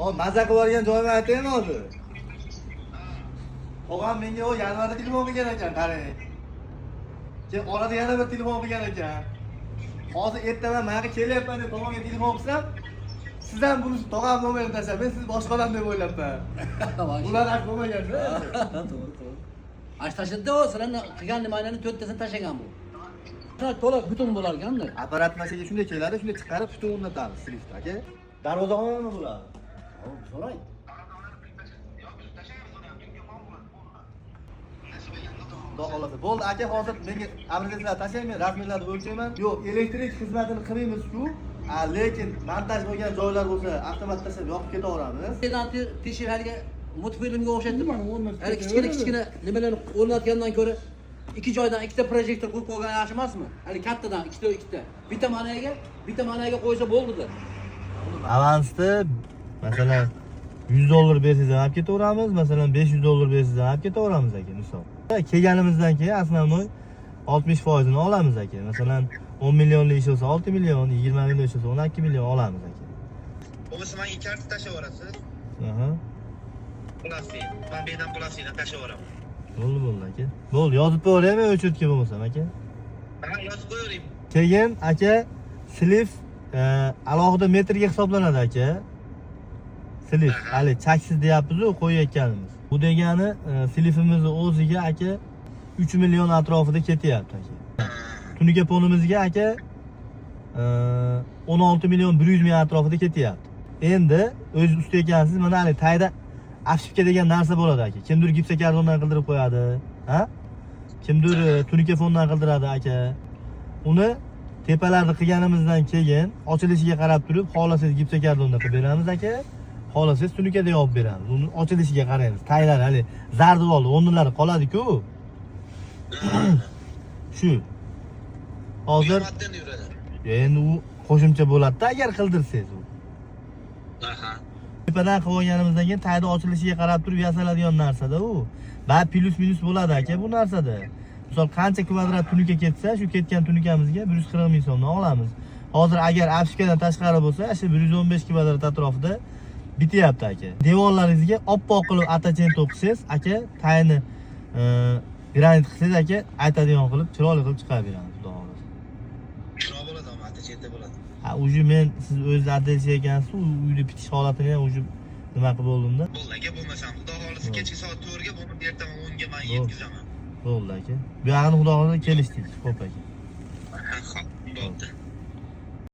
O mazza qiladigan joyimni aytaymi hozir? Og'am menga o yanvarda telefon qilgan ekan, qarang. Keyin orada yana bir telefon qilgan ekan. Hozir ertaman menga kelyapman deb tog'amga telefon qilsam, siz ham buni tog'am nomerini tashlab, men siz boshqa odam deb o'ylabman. Ular haq bo'lmagan-da. To'g'ri. Ash tashladda o, sizlarni qilgan nimalarni to'rttasini tashlagan bu. To'liq butun bo'lar ekanda. Apparat mashinaga shunday keladi, shunday chiqarib butun o'rnatamiz, slift aka. Darvoza qo'yamizmi bular? So'rang. Bo'ldi aka, hozir menga adreslar tashlayman, rasmiylarni o'lchayman. Yo'q, elektrik xizmatini qilmaymiz-ku, lekin montaj bo'lgan joylar bo'lsa, avtomat tashlab yoqib ketaveramiz. Sedan teshib haliga multfilmga o'xshatdim. Hali kichkina nimalarni o'rnatgandan ko'ra ikki joydan ikkita projektor qo'yib qo'ygan yaxshi emasmi? Hali kattadan ikkita. Bitta managa qo'ysa bo'ldi-da. Avansda masalan $100 bersangiz ham olib ketaveramiz, masalan $500 bersangiz ham olib ketaveramiz aka, misol. Kelganimizdan keyin asnoy 60% ni olamiz aka. Masalan 10 millionlik ish olsa 6 million, 20 million ish olsa 12 million olamiz aka. Bo'lmasa menga karta tashlaverasiz. Aha. Plastik. Men bedan plastikdan tashlayveraman. Bo'ldi aka. Bo'ldi, yozib qo'yaymi o'chirtga bo'lmasam aka? Ha, yozib qo'yavering. Keyin aka slif alohida metrga hisoblanadi aka. Slif, hali chaksiz deyapmiz-ku, qo'yayotganimiz. Bu degani slifimizni o'ziga aka 3 million atrofida ketyapti aka. Tunuka fonimizga aka 16 million 100 ming atrofida ketyapti. Endi o'zingiz usta ekansiz, mana hali tayda afshipka degan narsa bo'ladi aka. Kimdir gipsokardondan qildirib qo'yadi, ha? Kimdir tunuka fondan qildiradi aka. Uni tepalarni qilganimizdan keyin ochilishiga qarab turib, xohlasangiz gipsokardonda qilib beramiz aka. Xohlasangiz tunukada yopib beramiz. Uni ochilishiga qaraymiz. Taylar hali zardivoldi, o'rnlari qoladi-ku. Shu. Hozir endi u qo'shimcha bo'ladi-da agar qildirsangiz u. Aha. Tepadan qilib olganimizdan keyin tayda ochilishiga qarab turib yasaladigan narsa-da u. Ba'zi plus minus bo'ladi aka bu narsada. Misol qancha kvadrat tunuka ketsa, shu ketgan tunukamizga 140 ming so'mdan olamiz. Hozir agar afshikadan tashqari bo'lsa, shu 115 kvadrat atrofida bityapti aka. Devonlaringizga oppoq qilib atachent to'qisangiz, aka, tayini granit qilsangiz aka, aytadigan qilib, chiroyli qilib chiqarib beramiz, xudo xolasa. Chiroq bo'ladimi? Atachentda bo'ladi. Ha, uje men siz o'zingiz adresiga ekansiz, uyda bitish holatini ham uje nima qilib bo'ldim-da. Bo'ldi aka, bo'lmasam xudo xolasa kechki soat 4 ga bo'lib ertaman 10 ga men yetkazaman. Bo'ldi aka. Bu yog'ini xudo xolasa kelishdik, xo'p aka. Ha, xo'p, bo'ldi.